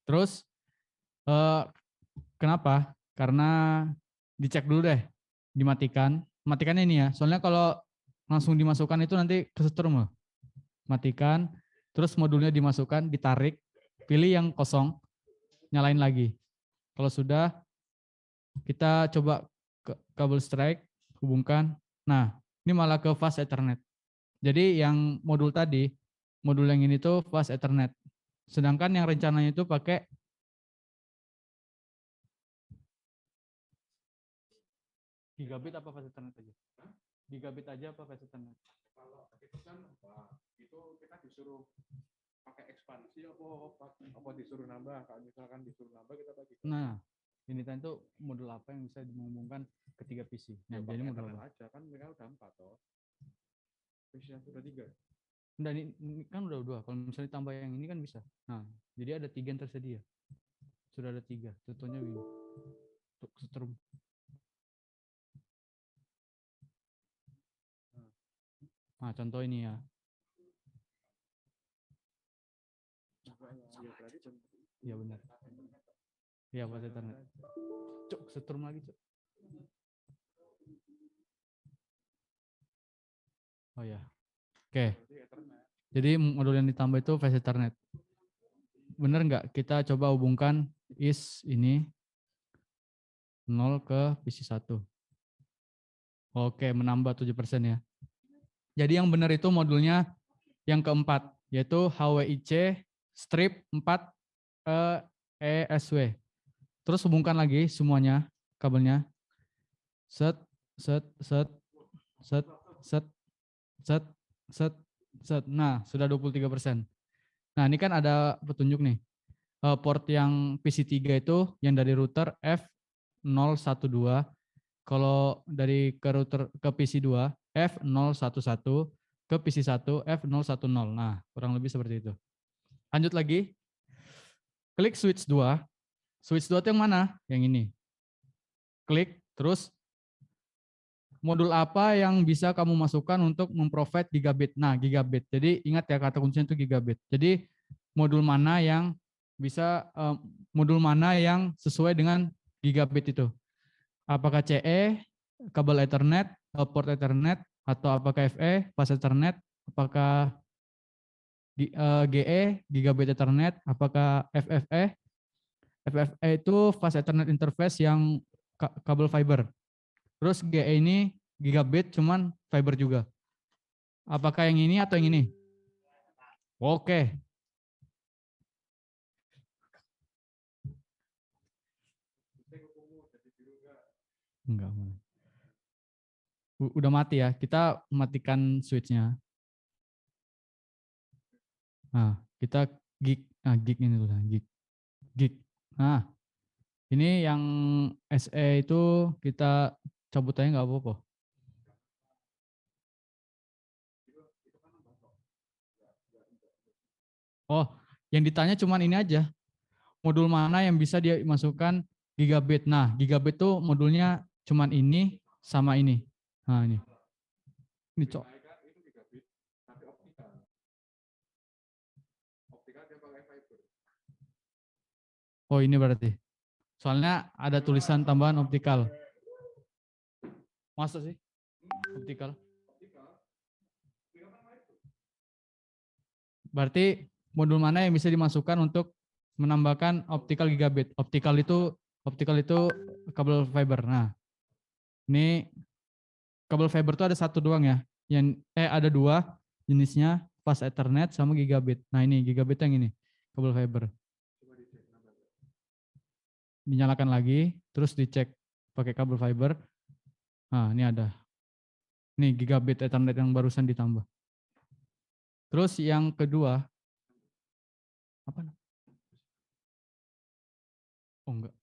Terus kenapa? Karena dicek dulu deh, dimatikan. Matikannya ini ya. Soalnya kalau langsung dimasukkan itu nanti kesetrum loh. Matikan, terus modulnya dimasukkan, ditarik, pilih yang kosong, nyalain lagi. Kalau sudah, kita coba ke kabel strike, hubungkan. Nah, ini malah ke fast Ethernet. Jadi yang modul tadi, modul yang ini tuh fast Ethernet. Sedangkan yang rencananya itu pakai gigabit apa fast Ethernet aja? Gigabit aja apa fast Ethernet? Kalau itu kan itu kita disuruh pakai ekspansi apa disuruh nambah. Kalau misalkan disuruh nambah kita bagi. Nah, ini itu modul apa yang bisa menghubungkan ketiga PC? Nah, jadi modul apa? Aja kan mereka udah 4 toh. PC yang sudah 3. Enggak, ini kan udah 2. Kalau misalnya tambah yang ini kan bisa. Nah, jadi ada 3 yang tersedia. Sudah ada 3. Contohnya ini. Untuk setrum. Nah, contoh ini ya. Iya benar. Iya pas Ethernet. Cuk, setrum lagi, Cuk. Oh ya. Oke. Jadi modul yang ditambah itu fast Ethernet. Bener nggak? Kita coba hubungkan is ini 0 ke PC 1. Oke, menambah 7% ya. Jadi yang benar itu modulnya yang keempat, yaitu HWIC strip 4 ESW. Terus hubungkan lagi semuanya kabelnya. Set, set, set, set, set, set, set, set. Nah, sudah 23%. Nah, ini kan ada petunjuk nih. Port yang PC3 itu yang dari router F012. Kalau dari ke router ke PC2 F011, ke PC1 F010. Nah, kurang lebih seperti itu. Lanjut lagi. Klik switch 2. Switch 2 itu yang mana? Yang ini. Klik, terus modul apa yang bisa kamu masukkan untuk memprovide gigabit? Nah, gigabit. Jadi ingat ya kata kuncinya itu gigabit. Jadi modul mana yang bisa modul mana yang sesuai dengan gigabit itu? Apakah CE, kabel Ethernet, port Ethernet, atau apakah FE, fast Ethernet, apakah GE, gigabit Ethernet, apakah FFE? FFE itu fast Ethernet interface yang kabel fiber. Terus GE ini gigabit cuman fiber juga. Apakah yang ini atau yang ini? Oke. Enggak. Udah mati ya. Kita matikan switch-nya. Nah, kita gig ini tuh, gig. Nah, ini yang SE itu kita cabut aja nggak apa-apa. Oh, yang ditanya cuman ini aja. Modul mana yang bisa dia masukkan gigabit. Nah, gigabit tuh modulnya cuman ini sama ini. Nah, ini. Ini, Cok. Itu gigabit, tapi optikal. Optikal dia pakai fiber. Oh, ini berarti. Soalnya ada tulisan tambahan optikal. Masa sih? Optikal. Berarti modul mana yang bisa dimasukkan untuk menambahkan optikal gigabit? Optikal itu kabel fiber. Nah, ini kabel fiber itu ada satu doang ya. Yang ada dua jenisnya, fast ethernet sama gigabit. Nah, ini gigabit yang ini, kabel fiber. Dinyalakan lagi, terus dicek pakai kabel fiber. Nah, ini ada. Ini gigabit ethernet yang barusan ditambah. Terus yang kedua, apa? Oh enggak.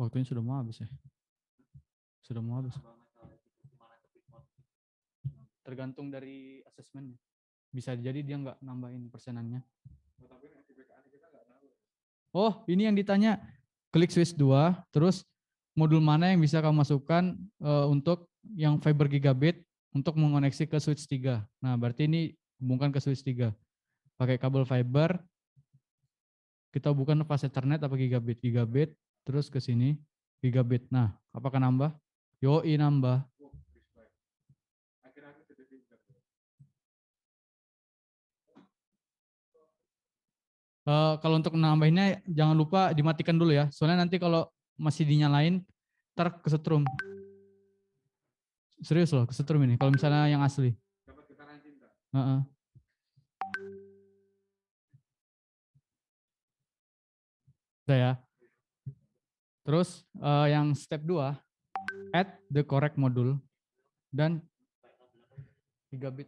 Waktunya sudah mau habis ya. Sudah mau habis. Tergantung dari asesmennya. Bisa jadi dia nggak nambahin persenannya. Oh, ini yang ditanya. Klik switch 2, terus modul mana yang bisa kamu masukkan untuk yang fiber gigabit untuk mengoneksi ke switch 3. Nah, berarti ini hubungkan ke switch 3. Pakai kabel fiber, kita bukan fast ethernet apa gigabit. Gigabit, terus ke sini, gigabit. Nah, apakah nambah? Yoi, nambah. Kalau untuk menambahinnya jangan lupa dimatikan dulu ya. Soalnya nanti kalau masih dinyalain ntar kesetrum. Serius loh, kesetrum ini. Kalau misalnya yang asli. Udah ya. Terus yang step 2, add the correct module dan gigabit.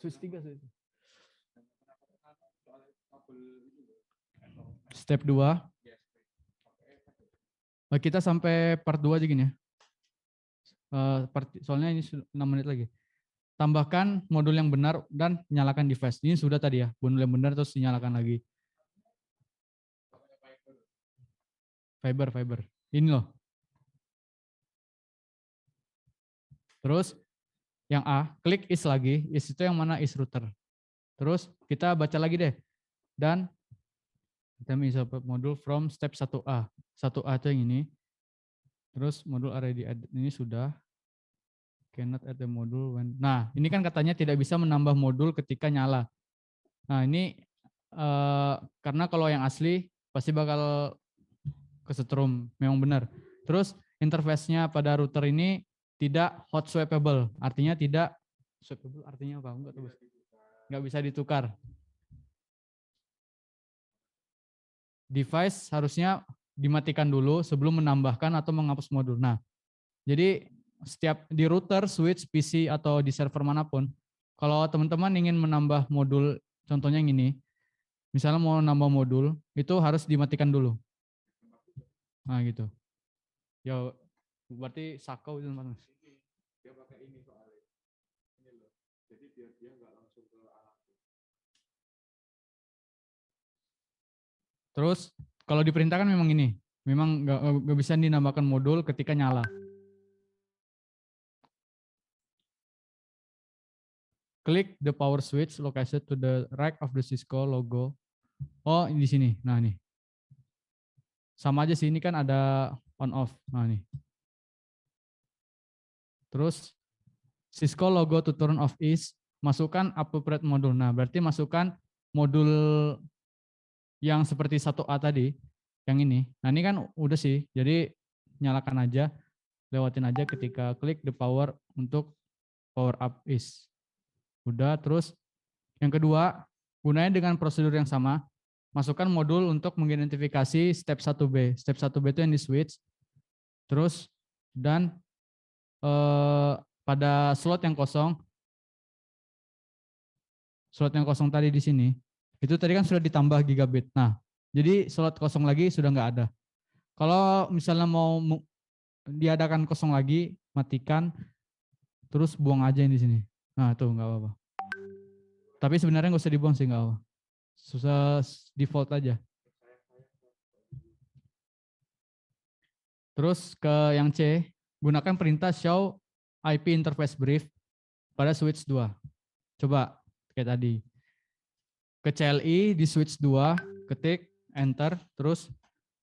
Switch 3 switch. Step 2. Kita sampai part 2 aja gini ya. Soalnya ini 6 menit lagi. Tambahkan modul yang benar dan nyalakan device. Ini sudah tadi ya, modul yang benar terus dinyalakan lagi. Fiber. Ini loh. Terus yang A, klik is lagi. Is itu yang mana? Is router. Terus kita baca lagi deh. Dan kita bisa modul from step 1A. 1A itu yang ini. Terus modul already added ini sudah. Cannot add the module when. Nah, ini kan katanya tidak bisa menambah modul ketika nyala. Nah, ini karena kalau yang asli pasti bakal kesetrum, memang benar. Terus interface-nya pada router ini tidak hot swappable, artinya tidak swappable artinya apa? Enggak tahu. Nggak bisa ditukar. Device harusnya dimatikan dulu sebelum menambahkan atau menghapus modul. Nah, jadi setiap di router, switch, PC atau di server manapun, kalau teman-teman ingin menambah modul, contohnya yang ini, misalnya mau nambah modul, itu harus dimatikan dulu. Nah gitu. Ya berarti sakau itu Mas. Dia pakai ini soalnya. Ini loh. Jadi biar dia nggak langsung ke alat. Terus kalau diperintahkan memang ini, memang nggak bisa dinambahkan modul ketika nyala. Klik the power switch located to the right of the Cisco logo. Oh di sini, nah nih. Sama aja sih, ini kan ada on off. Nah nih. Terus Cisco logo to turn off is, masukkan appropriate modul. Nah berarti masukkan modul yang seperti 1A tadi, yang ini. Nah ini kan udah sih, jadi nyalakan aja, lewatin aja ketika klik the power untuk power up is. Udah, terus yang kedua, gunanya dengan prosedur yang sama, masukkan modul untuk mengidentifikasi step 1B. Step 1B itu yang di switch, terus dan pada slot yang kosong tadi di sini, itu tadi kan sudah ditambah gigabit. Nah, jadi slot kosong lagi sudah nggak ada. Kalau misalnya mau diadakan kosong lagi, matikan, terus buang aja yang di sini. Nah, tuh nggak apa-apa. Tapi sebenarnya nggak usah dibuang sih, nggak apa. Susah default aja. Terus ke yang C, gunakan perintah show IP interface brief pada switch 2. Coba kayak tadi. Ke CLI di switch 2, ketik enter, terus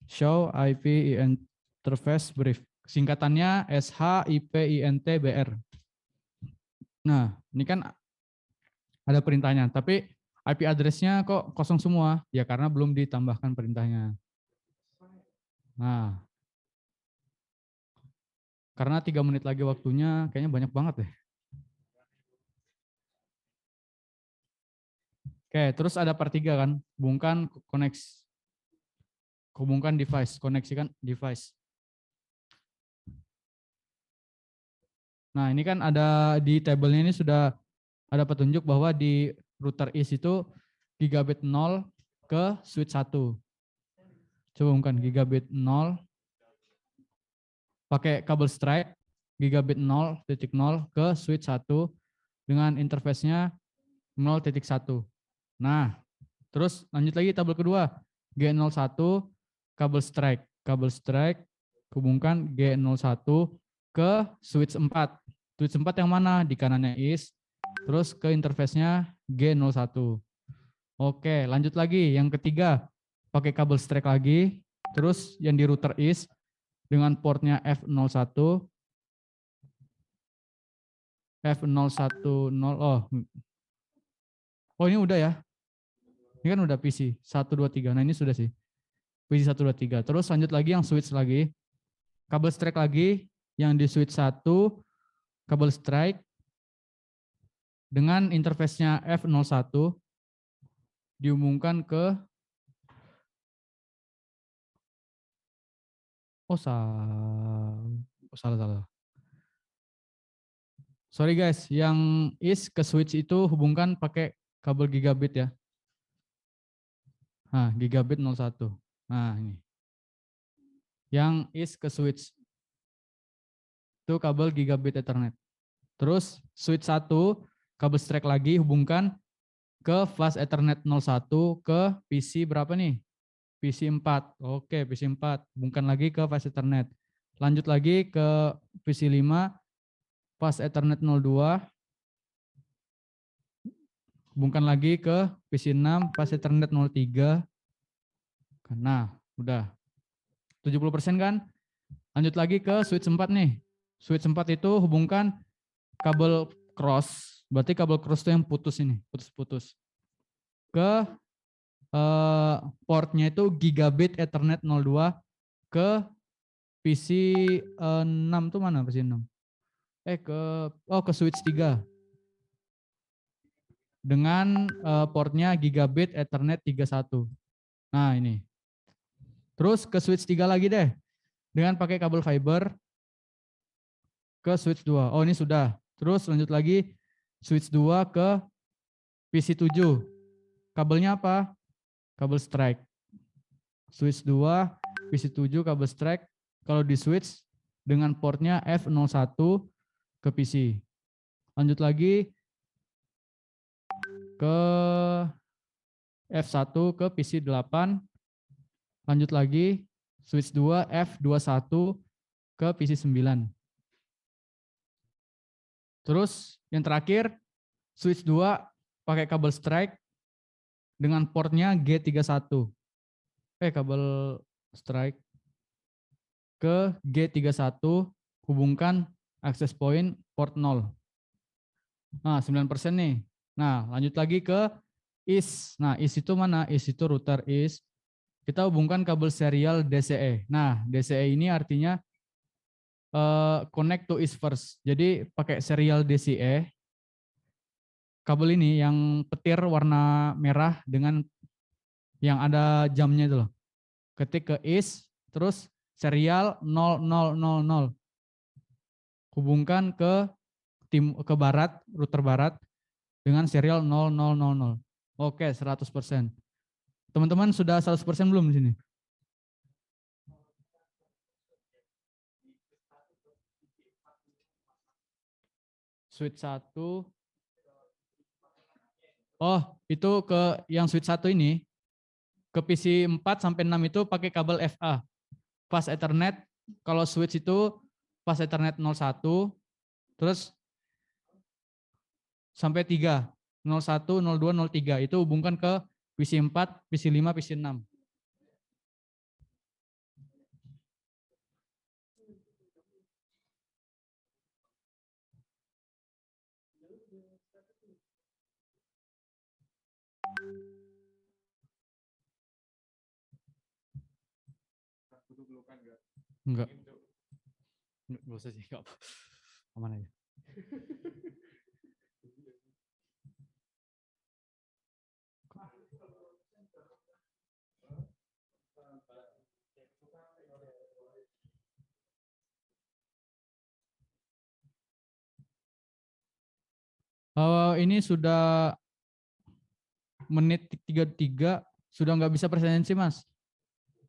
show IP interface brief. Singkatannya SHIPINTBR. Nah, ini kan ada perintahnya, tapi IP address-nya kok kosong semua? Ya karena belum ditambahkan perintahnya. Nah, karena 3 menit lagi waktunya, kayaknya banyak banget deh. Oke, terus ada part 3 kan, hubungkan device, koneksikan device. Nah, ini kan ada di tabelnya ini sudah ada petunjuk bahwa di router IS itu gigabit 0 ke switch 1. Coba hubungkan gigabit 0 pakai kabel strike gigabit 0.0 ke switch 1 dengan interface-nya 0.1. Nah, terus lanjut lagi tabel kedua, G01 kabel strike hubungkan G01 ke switch 4. Switch 4 yang mana? Di kanannya IS, terus ke interface-nya G01. Oke, lanjut lagi. Yang ketiga, pakai kabel strike lagi, terus yang di router IS dengan portnya F01, oh ini udah ya. Ini kan udah PC 123. Nah ini sudah sih. PC 123. Terus lanjut lagi yang switch lagi. Kabel strike lagi yang di switch 1 kabel strike dengan interface-nya F01 dihubungkan ke salah. Sorry guys, yang is ke switch itu hubungkan pakai kabel gigabit ya. Nah, gigabit 01. Nah, ini. Yang is ke switch itu kabel gigabit Ethernet. Terus switch 1 kabel strike lagi hubungkan ke flash Ethernet 01 ke PC berapa nih? PC 4. Oke, PC 4. Hubungkan lagi ke flash Ethernet. Lanjut lagi ke PC 5 flash Ethernet 02. Hubungkan lagi ke PC 6 flash Ethernet 03. Nah, udah 70% kan? Lanjut lagi ke switch 4 nih. Switch 4 itu hubungkan kabel cross, berarti kabel cross itu yang putus ini, putus-putus. Ke portnya itu gigabit Ethernet 02 ke PC 6 tuh mana PC 6? Ke switch 3. Dengan portnya gigabit Ethernet 31. Nah, ini. Terus ke switch 3 lagi deh. Dengan pakai kabel fiber ke switch 2. Oh, ini sudah. Terus lanjut lagi switch 2 ke PC 7. Kabelnya apa? Kabel strike. Switch 2, PC 7 kabel strike. Kalau di switch dengan portnya F01 ke PC. Lanjut lagi ke F1 ke PC 8. Lanjut lagi switch 2 F21 ke PC 9. Terus yang terakhir switch 2 pakai kabel strike dengan portnya G31. Kabel strike ke G31 hubungkan access point port 0. Nah, 9% nih. Nah, lanjut lagi ke IS. Nah, IS itu mana? IS itu router IS. Kita hubungkan kabel serial DCE. Nah, DCE ini artinya connect to IS first. Jadi pakai serial DCE. Kabel ini yang petir warna merah dengan yang ada jamnya itu loh. Ketik ke IS, terus serial 0000. hubungkan ke barat, router barat dengan serial 0000. Oke, 100%. Teman-teman sudah 100% belum di sini? Switch 1. Oh, itu ke yang switch 1 ini, ke PC 4 sampai 6 itu pakai kabel FA. Fast Ethernet, kalau switch itu Fast Ethernet 01, terus sampai 3. 01, 02, 03. Itu hubungkan ke PC 4, PC 5, PC 6. Butuh pelukan nggak? Enggak. Enggak usah sih, enggak apa. Aman aja. Ini sudah menit 33, sudah nggak bisa presensi, Mas.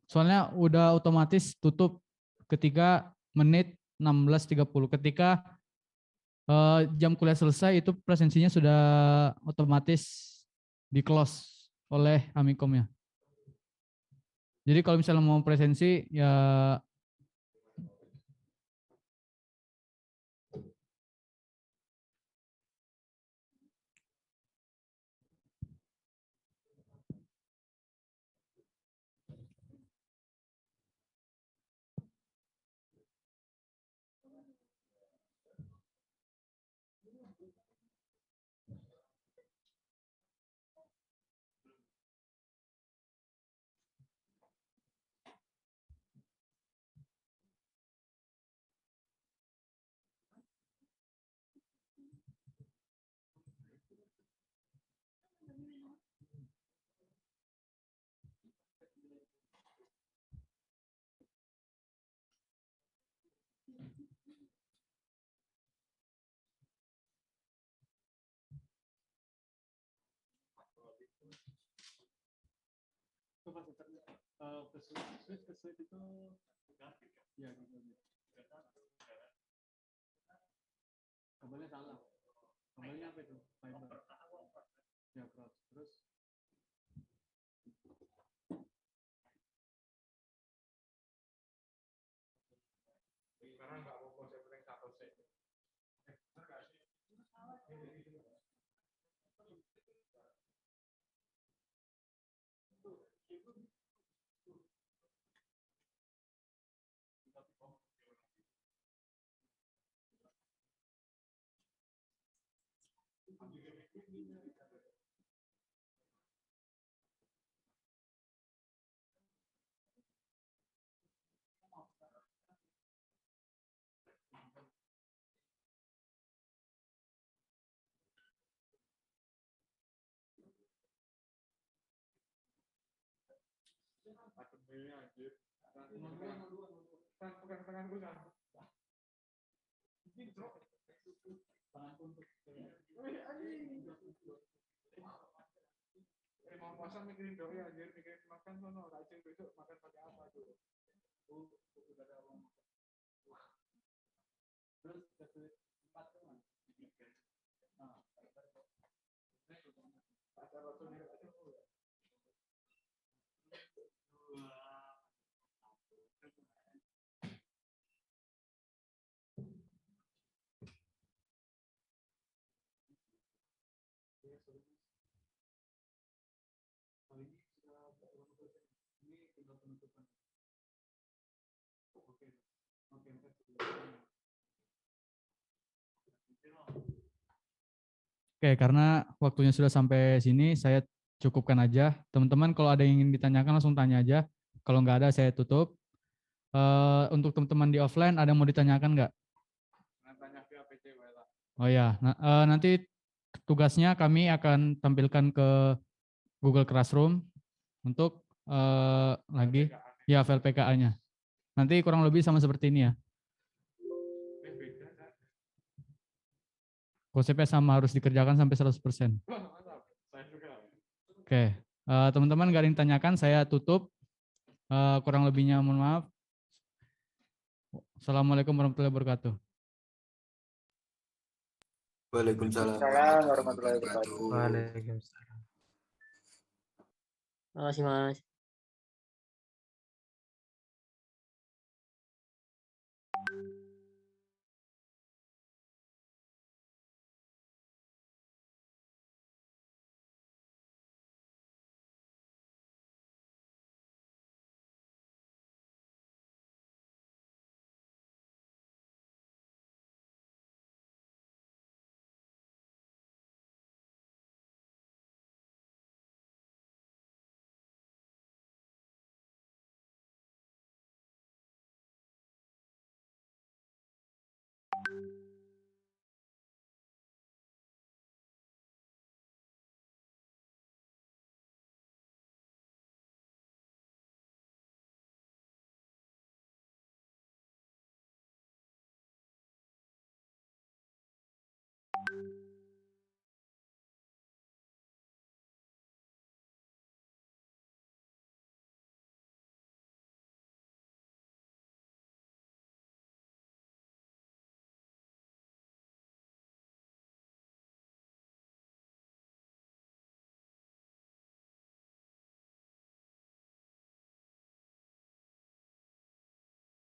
Soalnya udah otomatis tutup ketika menit 16.30. Ketika jam kuliah selesai itu presensinya sudah otomatis di close oleh Amikomnya. Jadi kalau misalnya mau presensi ya ke switch itu ya kabelnya salah. Kabelnya apa itu? Fiber. Ya, terus Sekarang nggak mau setting satu set. Takutnya anjir. Pegang tangan gue kan. Mau puasa mikirin doi anjir, mikirin makan sono, rajin besok makan pakai apa tuh. Udah ada uang. Terus ke 4 teman. Nah, ada rotunya aja. Oke, karena waktunya sudah sampai sini, saya cukupkan aja. Teman-teman kalau ada yang ingin ditanyakan langsung tanya aja. Kalau nggak ada saya tutup. Untuk teman-teman di offline ada yang mau ditanyakan nggak? Tanya via PC lah. Oh ya, nanti tugasnya kami akan tampilkan ke Google Classroom untuk lagi ya file PKA-nya. Nanti kurang lebih sama seperti ini ya. Beda, Konsepnya sama, harus dikerjakan sampai 100%. Wah, mantap. Saya juga. Oke, teman-teman gak ada yang tanyakan, saya tutup. Kurang lebihnya mohon maaf. Assalamualaikum warahmatullahi wabarakatuh. Waalaikumsalam Waalaikumsalam warahmatullahi wabarakatuh. wabarakatuh. Terima kasih Mas.